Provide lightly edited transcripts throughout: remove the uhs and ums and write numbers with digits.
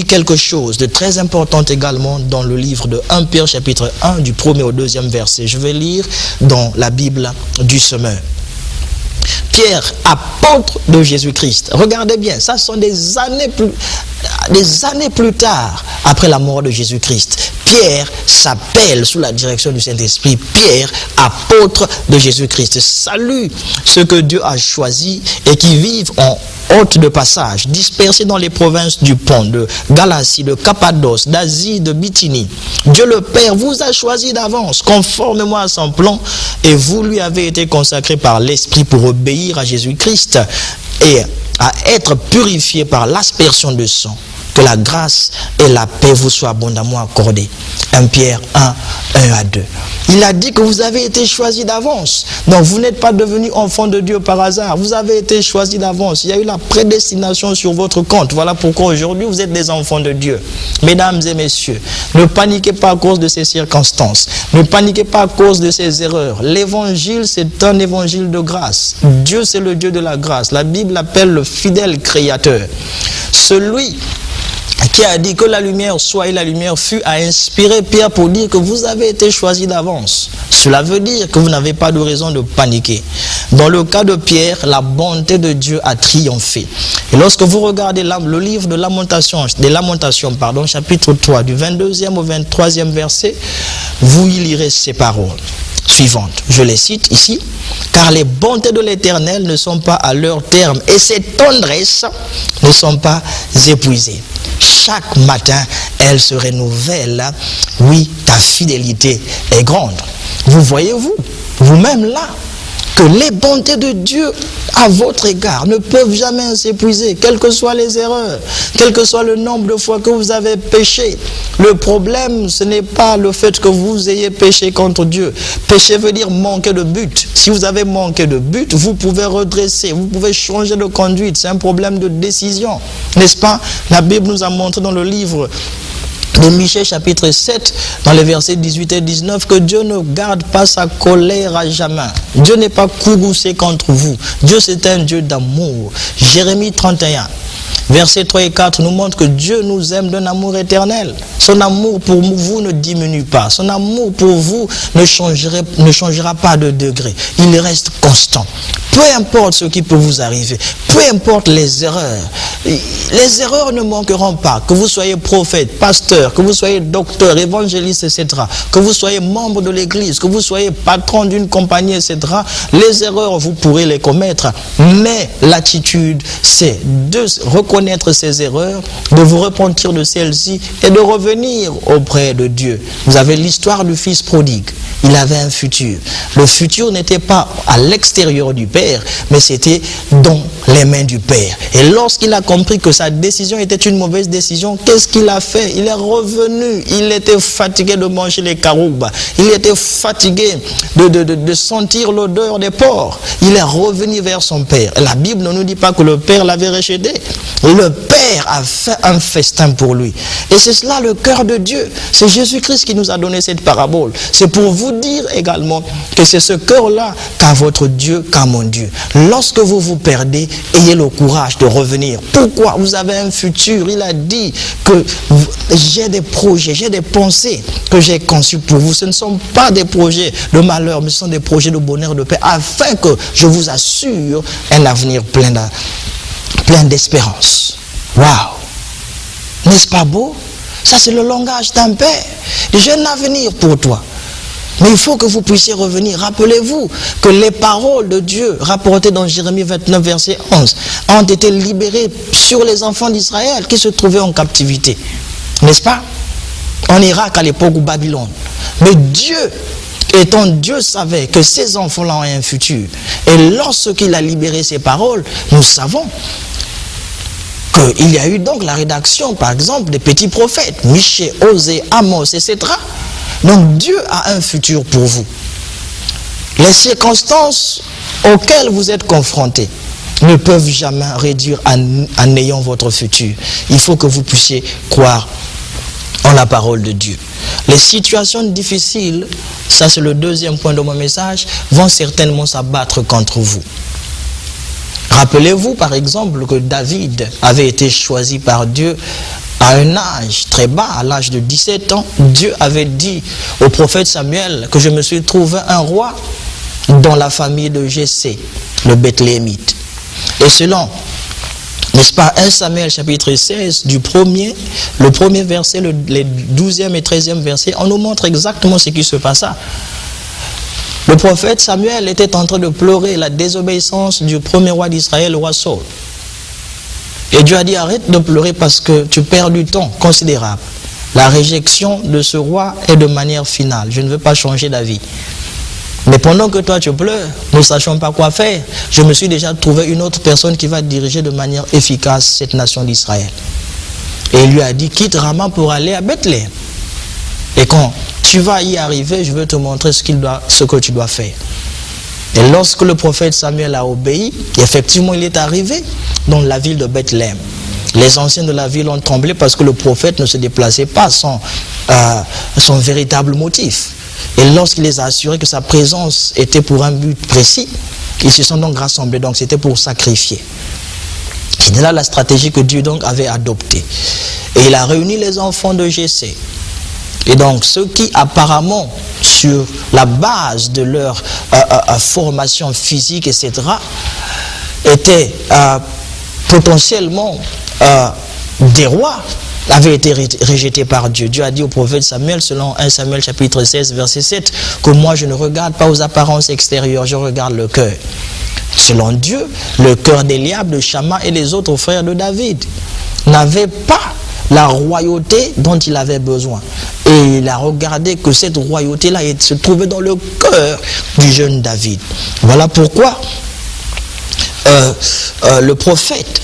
quelque chose de très important également dans le livre de 1 Pierre chapitre 1 du 1er au 2e verset. Je vais lire dans la Bible du Semeur. Pierre, apôtre de Jésus-Christ. Regardez bien, ça sont des années plus tard, après la mort de Jésus-Christ. Pierre s'appelle sous la direction du Saint-Esprit Pierre, apôtre de Jésus-Christ. Salue ceux que Dieu a choisis et qui vivent en hôtes de passage, dispersés dans les provinces du Pont, de Galatie, de Cappadoce, d'Asie, de Bithynie. Dieu le Père vous a choisi d'avance, conformément à son plan, et vous lui avez été consacrés par l'Esprit pour obéir à Jésus-Christ et à être purifiés par l'aspersion de sang. Que la grâce et la paix vous soient abondamment accordées. 1 Pierre 1, 1 à 2. Il a dit que vous avez été choisis d'avance. Donc vous n'êtes pas devenus enfants de Dieu par hasard. Vous avez été choisis d'avance. Il y a eu la prédestination sur votre compte. Voilà pourquoi aujourd'hui vous êtes des enfants de Dieu. Mesdames et messieurs, ne paniquez pas à cause de ces circonstances. Ne paniquez pas à cause de ces erreurs. L'évangile, c'est un évangile de grâce. Dieu, c'est le Dieu de la grâce. La Bible l'appelle le fidèle créateur. Celui qui a dit que la lumière soit et la lumière fut, a inspiré Pierre pour dire que vous avez été choisis d'avance. Cela veut dire que vous n'avez pas de raison de paniquer. Dans le cas de Pierre, la bonté de Dieu a triomphé. Et lorsque vous regardez le livre de Lamentations, chapitre 3, du 22e au 23e verset, vous y lirez ces paroles suivantes. Je les cite ici. Car les bontés de l'Éternel ne sont pas à leur terme et ses tendresses ne sont pas épuisées. Chaque matin, elle se renouvelle. Oui, ta fidélité est grande. Vous voyez-vous, vous-même là, que les bontés de Dieu à votre égard ne peuvent jamais s'épuiser, quelles que soient les erreurs, quel que soit le nombre de fois que vous avez péché. Le problème, ce n'est pas le fait que vous ayez péché contre Dieu. Péché veut dire manquer de but. Si vous avez manqué de but, vous pouvez redresser, vous pouvez changer de conduite. C'est un problème de décision, n'est-ce pas? La Bible nous a montré dans le livre de Michée chapitre 7, dans les versets 18 et 19, que Dieu ne garde pas sa colère à jamais. Dieu n'est pas courroucé contre vous. Dieu, c'est un Dieu d'amour. Jérémie 31. Versets 3 et 4 nous montrent que Dieu nous aime d'un amour éternel. Son amour pour vous ne diminue pas. Son amour pour vous ne changera pas de degré. Il reste constant. Peu importe ce qui peut vous arriver, peu importe les erreurs ne manqueront pas. Que vous soyez prophète, pasteur, que vous soyez docteur, évangéliste, etc. Que vous soyez membre de l'église, que vous soyez patron d'une compagnie, etc. Les erreurs, vous pourrez les commettre. Mais l'attitude, c'est de reconnaître ces erreurs, de vous repentir de celles-ci et de revenir auprès de Dieu. Vous avez l'histoire du fils prodigue. Il avait un futur. Le futur n'était pas à l'extérieur du Père, mais c'était dans les mains du Père. Et lorsqu'il a compris que sa décision était une mauvaise décision, qu'est-ce qu'il a fait? Il est revenu. Il était fatigué de manger les caroubes. Il était fatigué de sentir l'odeur des porcs. Il est revenu vers son Père. La Bible ne nous dit pas que le Père l'avait rejeté. Le Père a fait un festin pour lui. Et c'est cela le cœur de Dieu. C'est Jésus-Christ qui nous a donné cette parabole. C'est pour vous dire également que c'est ce cœur-là qu'a votre Dieu, qu'a mon Dieu. Lorsque vous vous perdez, ayez le courage de revenir. Pourquoi? Vous avez un futur. Il a dit que j'ai des projets, j'ai des pensées que j'ai conçues pour vous. Ce ne sont pas des projets de malheur, mais ce sont des projets de bonheur, de paix, afin que je vous assure un avenir plein d'espérance. Waouh! N'est-ce pas beau? Ça, c'est le langage d'un père. J'ai un avenir pour toi. Mais il faut que vous puissiez revenir. Rappelez-vous que les paroles de Dieu rapportées dans Jérémie 29, verset 11, ont été libérées sur les enfants d'Israël qui se trouvaient en captivité. N'est-ce pas? En Irak à l'époque ou Babylone. Mais Dieu, étant Dieu, savait que ces enfants-là ont un futur. Et lorsqu'il a libéré ces paroles, nous savons qu'il y a eu donc la rédaction, par exemple, des petits prophètes, Michée, Osée, Amos, etc. Donc Dieu a un futur pour vous. Les circonstances auxquelles vous êtes confrontés ne peuvent jamais réduire à néant votre futur. Il faut que vous puissiez croire en la parole de Dieu. Les situations difficiles, ça c'est le deuxième point de mon message, vont certainement s'abattre contre vous. Rappelez-vous par exemple que David avait été choisi par Dieu à un âge très bas, à l'âge de 17 ans, Dieu avait dit au prophète Samuel que je me suis trouvé un roi dans la famille de Jessé, le Bethléemite. Et selon, n'est-ce pas, 1 Samuel chapitre 16, le premier verset, les 12e et 13e versets, on nous montre exactement ce qui se passa. Le prophète Samuel était en train de pleurer la désobéissance du premier roi d'Israël, le roi Saul. Et Dieu a dit, arrête de pleurer parce que tu perds du temps considérable. La réjection de ce roi est de manière finale. Je ne veux pas changer d'avis. Mais pendant que toi tu pleures, nous ne sachons pas quoi faire. Je me suis déjà trouvé une autre personne qui va diriger de manière efficace cette nation d'Israël. Et il lui a dit, quitte Rama pour aller à Bethléem. Et quand tu vas y arriver, je veux te montrer ce que tu dois faire. Et lorsque le prophète Samuel a obéi, effectivement il est arrivé dans la ville de Bethléem. Les anciens de la ville ont tremblé parce que le prophète ne se déplaçait pas sans son véritable motif. Et lorsqu'il les a assurés que sa présence était pour un but précis, ils se sont donc rassemblés, donc c'était pour sacrifier. C'était là la stratégie que Dieu donc avait adoptée. Et il a réuni les enfants de Jessé. Et donc ceux qui apparemment, sur la base de leur formation physique, etc., étaient potentiellement des rois, avait été rejeté par Dieu. Dieu a dit au prophète Samuel, selon 1 Samuel chapitre 16, verset 7, que moi je ne regarde pas aux apparences extérieures, je regarde le cœur. Selon Dieu, le cœur d'Éliab, de Shama et des autres frères de David n'avait pas la royauté dont il avait besoin. Et il a regardé que cette royauté-là se trouvait dans le cœur du jeune David. Voilà pourquoi le prophète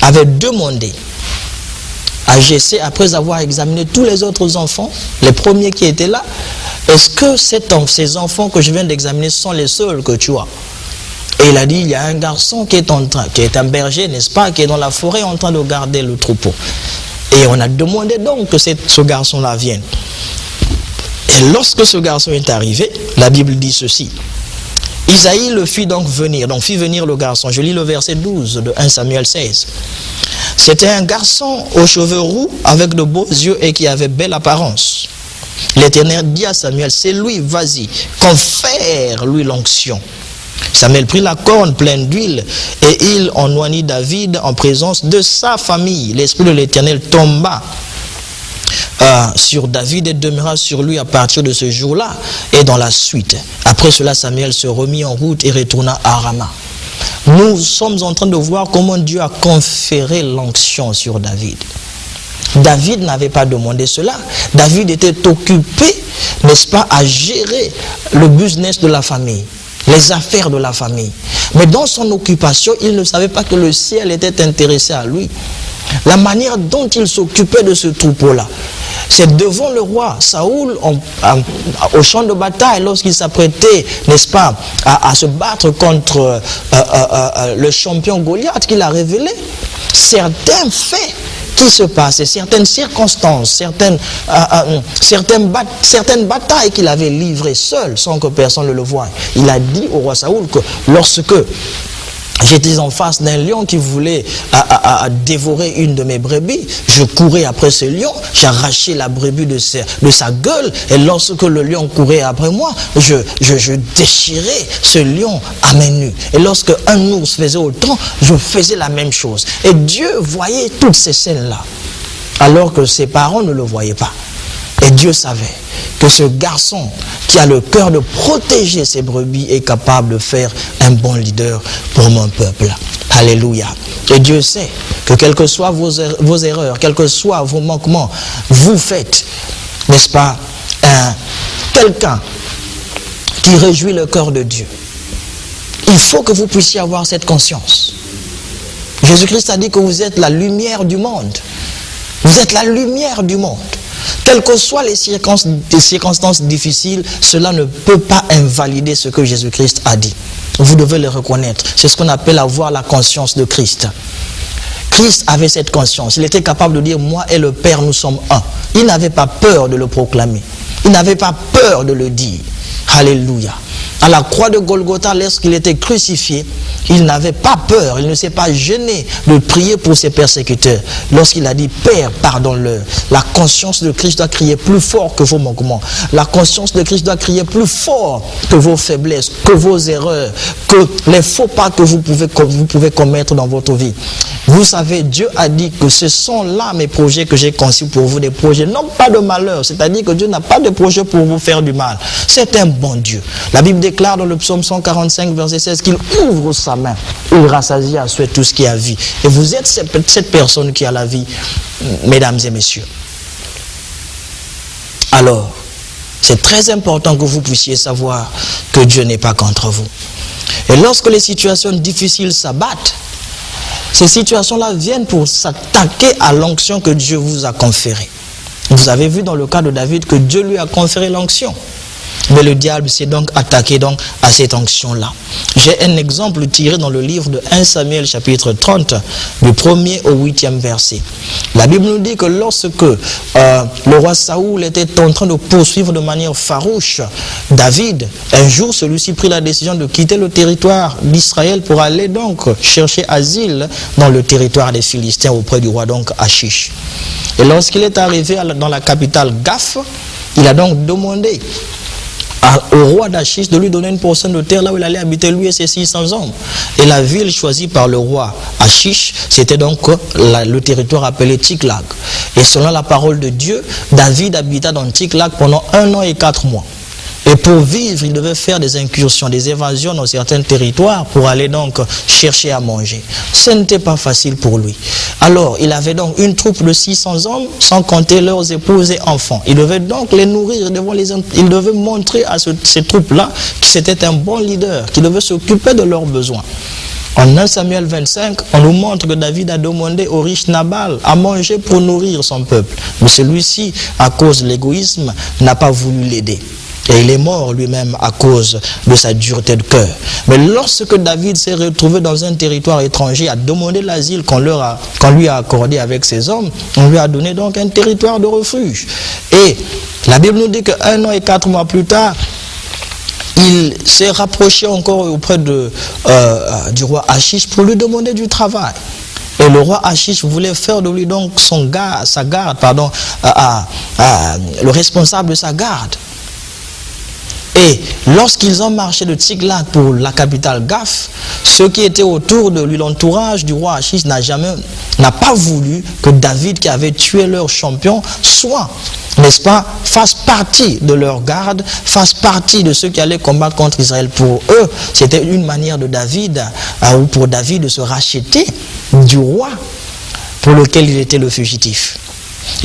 avait demandé à Jessé, après avoir examiné tous les autres enfants, les premiers qui étaient là, est-ce que ces enfants que je viens d'examiner sont les seuls que tu as? Et il a dit, il y a un garçon qui est un berger, n'est-ce pas, qui est dans la forêt en train de garder le troupeau. Et on a demandé donc que ce garçon-là vienne. Et lorsque ce garçon est arrivé, la Bible dit ceci. Isaïe le fit donc venir le garçon. Je lis le verset 12 de 1 Samuel 16. C'était un garçon aux cheveux roux, avec de beaux yeux et qui avait belle apparence. L'Éternel dit à Samuel, c'est lui, vas-y, confère-lui l'onction. Samuel prit la corne pleine d'huile et il en oignit David en présence de sa famille. L'Esprit de l'Éternel tomba sur David et demeura sur lui à partir de ce jour-là et dans la suite. Après cela, Samuel se remit en route et retourna à Rama. Nous sommes en train de voir comment Dieu a conféré l'onction sur David. David n'avait pas demandé cela. David était occupé, n'est-ce pas, à gérer le business de la famille, les affaires de la famille. Mais dans son occupation, il ne savait pas que le ciel était intéressé à lui. La manière dont il s'occupait de ce troupeau-là, c'est devant le roi Saoul, au champ de bataille, lorsqu'il s'apprêtait, n'est-ce pas, à se battre contre le champion Goliath, qu'il a révélé certains faits qui se passaient, certaines circonstances, certaines batailles qu'il avait livrées seul, sans que personne ne le voie. Il a dit au roi Saoul que lorsque j'étais en face d'un lion qui voulait dévorer une de mes brebis, je courais après ce lion, j'arrachais la brebis de sa gueule, et lorsque le lion courait après moi, je déchirais ce lion à main nue. Et lorsque un ours faisait autant, je faisais la même chose. Et Dieu voyait toutes ces scènes-là, alors que ses parents ne le voyaient pas. Et Dieu savait que ce garçon qui a le cœur de protéger ses brebis est capable de faire un bon leader pour mon peuple. Alléluia. Et Dieu sait que quelles que soient vos erreurs, quels que soient vos manquements, vous faites, n'est-ce pas, quelqu'un qui réjouit le cœur de Dieu. Il faut que vous puissiez avoir cette conscience. Jésus-Christ a dit que vous êtes la lumière du monde. Vous êtes la lumière du monde. Quelles que soient les circonstances difficiles, cela ne peut pas invalider ce que Jésus-Christ a dit. Vous devez le reconnaître. C'est ce qu'on appelle avoir la conscience de Christ. Christ avait cette conscience. Il était capable de dire, moi et le Père, nous sommes un. Il n'avait pas peur de le proclamer. Il n'avait pas peur de le dire. Alléluia. À la croix de Golgotha, lorsqu'il était crucifié, il n'avait pas peur, il ne s'est pas gêné de prier pour ses persécuteurs. Lorsqu'il a dit, Père, pardonne-leur. La conscience de Christ doit crier plus fort que vos manquements. La conscience de Christ doit crier plus fort que vos faiblesses, que vos erreurs, que les faux pas que vous pouvez commettre dans votre vie. Vous savez, Dieu a dit que ce sont là mes projets que j'ai conçus pour vous, des projets non pas de malheur, c'est-à-dire que Dieu n'a pas de projet pour vous faire du mal. C'est un bon Dieu. La Bible déclare dans le psaume 145, verset 16, qu'il ouvre sa main, il rassasie à souhait tout ce qui a vie. Et vous êtes cette personne qui a la vie, mesdames et messieurs. Alors, c'est très important que vous puissiez savoir que Dieu n'est pas contre vous. Et lorsque les situations difficiles s'abattent, ces situations-là viennent pour s'attaquer à l'onction que Dieu vous a conférée. Vous avez vu dans le cas de David que Dieu lui a conféré l'onction. Mais le diable s'est donc attaqué à cette onction-là. J'ai un exemple tiré dans le livre de 1 Samuel chapitre 30, du 1er au 8e verset. La Bible nous dit que lorsque le roi Saoul était en train de poursuivre de manière farouche David, un jour celui-ci prit la décision de quitter le territoire d'Israël pour aller donc chercher asile dans le territoire des Philistins auprès du roi donc Achish. Et lorsqu'il est arrivé dans la capitale Gath, il a donc demandé au roi d'Achish de lui donner une portion de terre là où il allait habiter lui et ses 600 hommes. Et la ville choisie par le roi Achish, c'était donc le territoire appelé Tsiklag. Et selon la parole de Dieu, David habita dans Tsiklag pendant 1 an et 4 mois. Et pour vivre, il devait faire des incursions, des évasions dans certains territoires pour aller donc chercher à manger. Ce n'était pas facile pour lui. Alors, il avait donc une troupe de 600 hommes, sans compter leurs épouses et enfants. Il devait donc les nourrir, il devait montrer à ces troupes-là que c'était un bon leader, qu'il devait s'occuper de leurs besoins. En 1 Samuel 25, on nous montre que David a demandé au riche Nabal à manger pour nourrir son peuple. Mais celui-ci, à cause de l'égoïsme, n'a pas voulu l'aider. Et il est mort lui-même à cause de sa dureté de cœur. Mais lorsque David s'est retrouvé dans un territoire étranger, a demandé l'asile qu'on lui a accordé avec ses hommes, on lui a donné donc un territoire de refuge. Et la Bible nous dit qu'1 an et 4 mois plus tard, il s'est rapproché encore auprès du roi Achish pour lui demander du travail. Et le roi Achish voulait faire de lui donc le responsable de sa garde. Et lorsqu'ils ont marché de Tsiklag pour la capitale Gath, ceux qui étaient autour de lui, l'entourage du roi Achish n'a pas voulu que David, qui avait tué leur champion, soit, n'est-ce pas, fasse partie de leur garde, fasse partie de ceux qui allaient combattre contre Israël. Pour eux, c'était une manière de David, ou pour David, de se racheter du roi pour lequel il était le fugitif.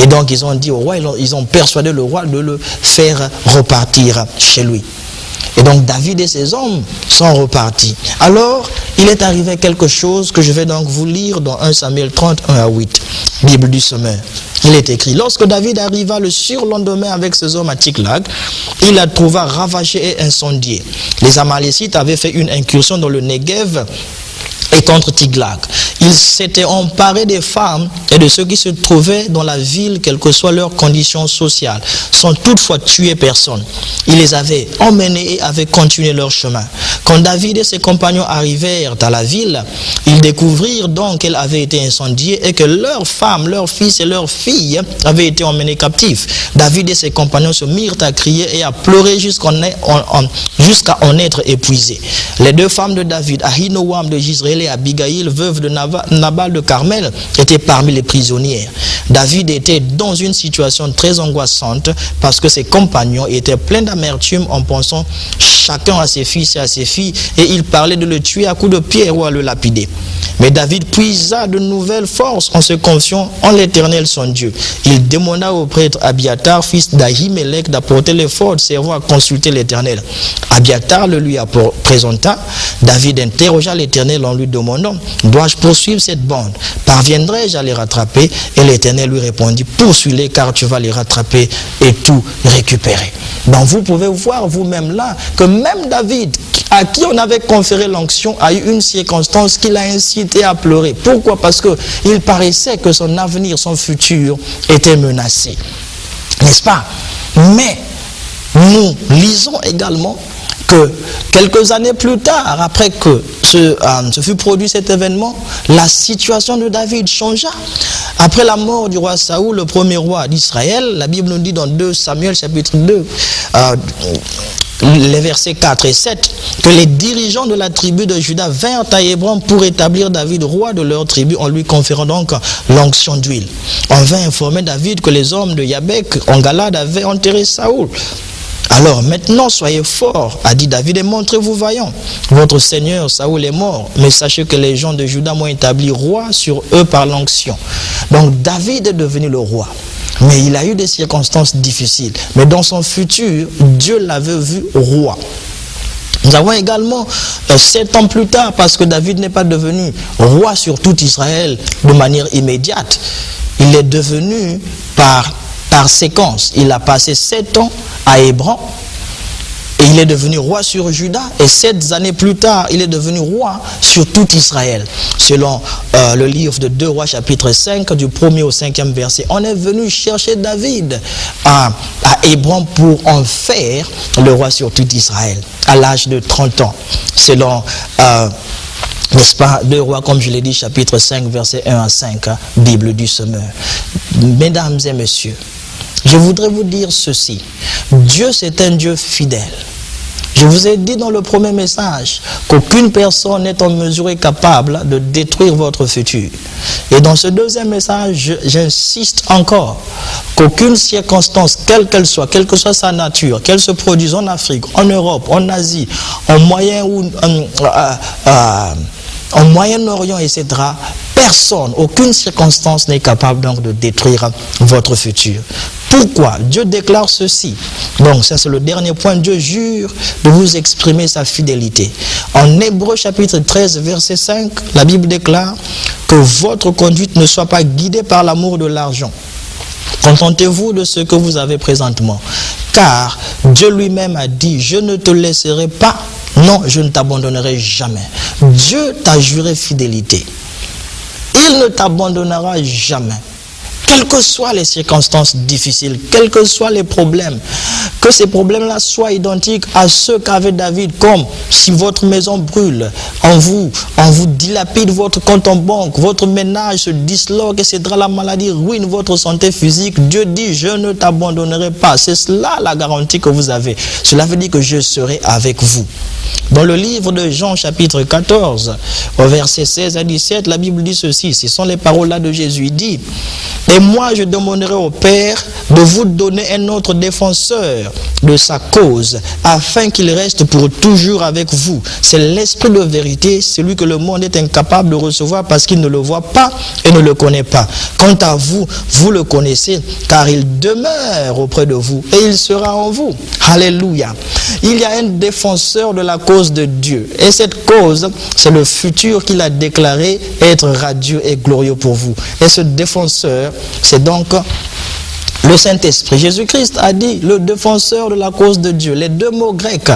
Et donc ils ont dit au roi, ils ont persuadé le roi de le faire repartir chez lui. Et donc David et ses hommes sont repartis. Alors il est arrivé quelque chose que je vais donc vous lire dans 1 Samuel 31 à 8, Bible du Semeur. Il est écrit: lorsque David arriva le surlendemain avec ses hommes à Tsiklag, il la trouva ravagée et incendiée. Les Amalécites avaient fait une incursion dans le Negev et contre Tsiklag. Ils s'étaient emparés des femmes et de ceux qui se trouvaient dans la ville, quelle que soit leur condition sociale, sans toutefois tuer personne. Ils les avaient emmenés et avaient continué leur chemin. Quand David et ses compagnons arrivèrent à la ville, ils découvrirent donc qu'elle avait été incendiée et que leurs femmes, leurs fils et leurs filles avaient été emmenés captifs. David et ses compagnons se mirent à crier et à pleurer jusqu'à en être épuisés. Les deux femmes de David, Ahinoam de Jizréel et Abigail, veuve de Nabal de Carmel, étaient parmi les prisonnières. David était dans une situation très angoissante parce que ses compagnons étaient pleins d'amertume en pensant chacun à ses fils et à ses filles, et il parlait de le tuer à coups de pierre ou à le lapider. Mais David puisa de nouvelles forces en se confiant en l'Éternel son Dieu. Il demanda au prêtre Abiatar, fils d'Ahimelech, d'apporter l'effort servant à consulter l'Éternel. Abiatar le lui présenta. David interrogea l'Éternel en lui demandant: dois-je poursuivre cette bande? Parviendrai-je à les rattraper? Et l'Éternel lui répondit: poursuis-les, car tu vas les rattraper et tout récupérer. Donc vous pouvez voir vous-même là que même David, à qui on avait conféré l'onction, a eu une circonstance qui l'a incité à pleurer. Pourquoi? Parce qu'il paraissait que son avenir, son futur était menacé. N'est-ce pas? Mais nous lisons également que quelques années plus tard, après que se fut produit cet événement, la situation de David changea. Après la mort du roi Saoul, le premier roi d'Israël, la Bible nous dit dans 2 Samuel chapitre 2, les versets 4 et 7, que les dirigeants de la tribu de Juda vinrent à Hébron pour établir David roi de leur tribu en lui conférant donc l'onction d'huile. On vint informer David que les hommes de Yabek en Galade avaient enterré Saoul. Alors maintenant soyez forts, a dit David, et montrez-vous vaillants. Votre seigneur Saoul est mort, mais sachez que les gens de Juda m'ont établi roi sur eux par l'onction. Donc David est devenu le roi. Mais il a eu des circonstances difficiles. Mais dans son futur, Dieu l'avait vu roi. Nous avons également 7 ans plus tard, parce que David n'est pas devenu roi sur tout Israël de manière immédiate. Il est devenu par séquence. Il a passé 7 ans à Hébron et il est devenu roi sur Juda, et 7 années plus tard il est devenu roi sur tout Israël. Selon le livre de 2 Rois chapitre 5 du 1er au 5e verset, on est venu chercher David à Hébron pour en faire le roi sur tout Israël à l'âge de 30 ans. Selon n'est-ce pas, 2 Rois, comme je l'ai dit, chapitre 5, verset 1 à 5, Bible du Semeur. Mesdames et messieurs, je voudrais vous dire ceci. Dieu, c'est un Dieu fidèle. Je vous ai dit dans le premier message qu'aucune personne n'est en mesure et capable de détruire votre futur. Et dans ce deuxième message, j'insiste encore qu'aucune circonstance, quelle qu'elle soit, quelle que soit sa nature, qu'elle se produise en Afrique, en Europe, en Asie, en Moyen-Orient, etc., personne, aucune circonstance n'est capable donc de détruire votre futur. Pourquoi? Dieu déclare ceci. Donc ça c'est le dernier point. Dieu jure de vous exprimer sa fidélité. En Hébreux chapitre 13 verset 5, la Bible déclare que votre conduite ne soit pas guidée par l'amour de l'argent. Contentez-vous de ce que vous avez présentement. Car Dieu lui-même a dit, je ne te laisserai pas, non, je ne t'abandonnerai jamais. Dieu t'a juré fidélité. Il ne t'abandonnera jamais. Quelles que soient les circonstances difficiles, quels que soient les problèmes, que ces problèmes-là soient identiques à ceux qu'avait David, comme si votre maison brûle, on vous dilapide votre compte en banque, votre ménage se disloque, etc. La maladie ruine votre santé physique. Dieu dit, je ne t'abandonnerai pas. C'est cela la garantie que vous avez. Cela veut dire que je serai avec vous. Dans le livre de Jean chapitre 14, au verset 16 à 17, la Bible dit ceci, ce sont les paroles là de Jésus. Il dit, et moi je demanderai au Père de vous donner un autre défenseur de sa cause, afin qu'il reste pour toujours avec vous. C'est l'Esprit de vérité, celui que le monde est incapable de recevoir parce qu'il ne le voit pas et ne le connaît pas. Quant à vous, vous le connaissez, car il demeure auprès de vous et il sera en vous. Alléluia. Il y a un défenseur de la cause de Dieu. Et cette cause, c'est le futur qu'il a déclaré être radieux et glorieux pour vous. Et ce défenseur, c'est donc le Saint-Esprit. Jésus-Christ a dit le défenseur de la cause de Dieu. Les 2 mots grecs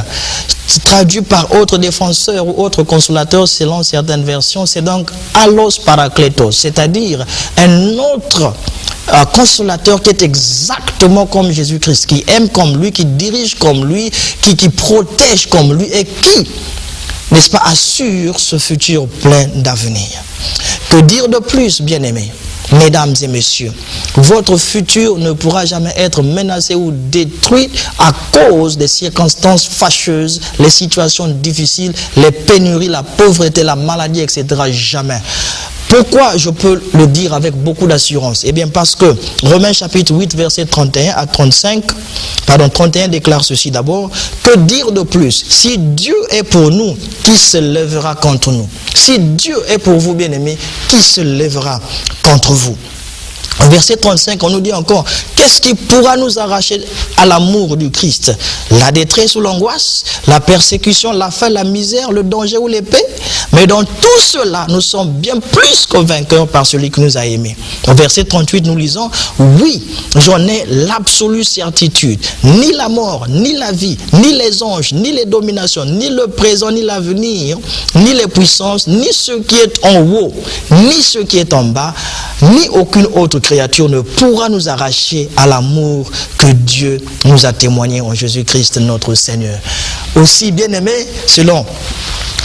traduits par autre défenseur ou autre consolateur selon certaines versions, c'est donc allos parakletos, c'est-à-dire un autre consolateur qui est exactement comme Jésus-Christ, qui aime comme lui, qui dirige comme lui, qui protège comme lui et qui, n'est-ce pas, assure ce futur plein d'avenir. Que dire de plus, bien-aimés? Mesdames et messieurs, votre futur ne pourra jamais être menacé ou détruit à cause des circonstances fâcheuses, les situations difficiles, les pénuries, la pauvreté, la maladie, etc. Jamais. Pourquoi je peux le dire avec beaucoup d'assurance? Eh bien parce que Romains chapitre 8 verset 31 à 35, 31 déclare ceci d'abord. Que dire de plus? Si Dieu est pour nous, qui se lèvera contre nous? Si Dieu est pour vous, bien-aimés, qui se lèvera contre vous? En verset 35, on nous dit encore, qu'est-ce qui pourra nous arracher à l'amour du Christ? La détresse ou l'angoisse, la persécution, la faim, la misère, le danger ou l'épée? Mais dans tout cela, nous sommes bien plus que vainqueurs par celui qui nous a aimés. Au verset 38, nous lisons, oui, j'en ai l'absolue certitude. Ni la mort, ni la vie, ni les anges, ni les dominations, ni le présent, ni l'avenir, ni les puissances, ni ce qui est en haut, ni ce qui est en bas, ni aucune autre créature créature ne pourra nous arracher à l'amour que Dieu nous a témoigné en Jésus-Christ notre Seigneur. Aussi, bien-aimés, selon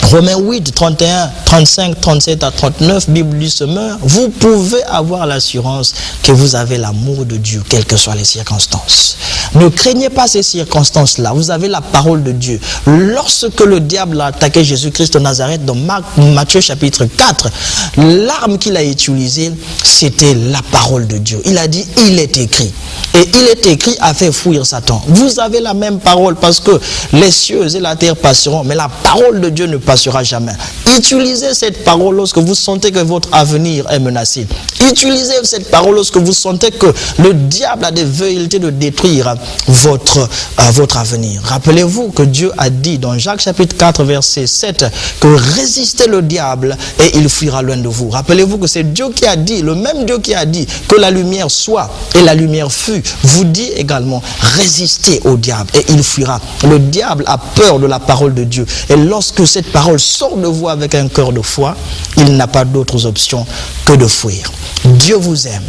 Romains 8, 31, 35, 37 à 39, Bible du semeur, vous pouvez avoir l'assurance que vous avez l'amour de Dieu, quelles que soient les circonstances. Ne craignez pas ces circonstances-là, vous avez la parole de Dieu. Lorsque le diable a attaqué Jésus-Christ de Nazareth dans Matthieu chapitre 4, l'arme qu'il a utilisée, c'était la parole de Dieu. Il a dit, il est écrit. Et il est écrit a fait fuir Satan. Vous avez la même parole parce que les cieux et la terre passeront, mais la parole de Dieu ne passera jamais. Utilisez cette parole lorsque vous sentez que votre avenir est menacé. Utilisez cette parole lorsque vous sentez que le diable a des velléités de détruire votre avenir. Rappelez-vous que Dieu a dit dans Jacques chapitre 4 verset 7 que résistez le diable et il fuira loin de vous. Rappelez-vous que c'est Dieu qui a dit, le même Dieu qui a dit que la lumière soit et la lumière fut, vous dit également résistez au diable et il fuira. Le diable a peur de la parole de Dieu et lorsque cette parole sort de vous avec un cœur de foi, il n'a pas d'autres options que de fuir. Dieu vous aime.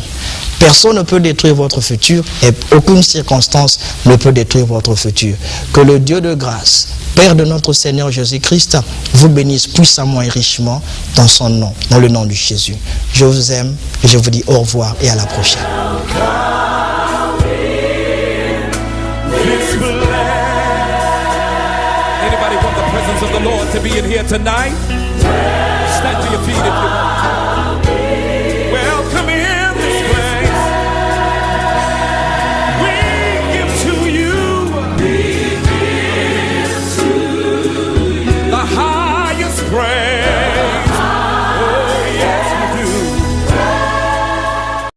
Personne ne peut détruire votre futur et aucune circonstance ne peut détruire votre futur. Que le Dieu de grâce, Père de notre Seigneur Jésus-Christ, vous bénisse puissamment et richement dans son nom, dans le nom de Jésus. Je vous aime et je vous dis au revoir et à la prochaine. Anybody want the presence of the Lord to be in here tonight? Stand to your feet if you want.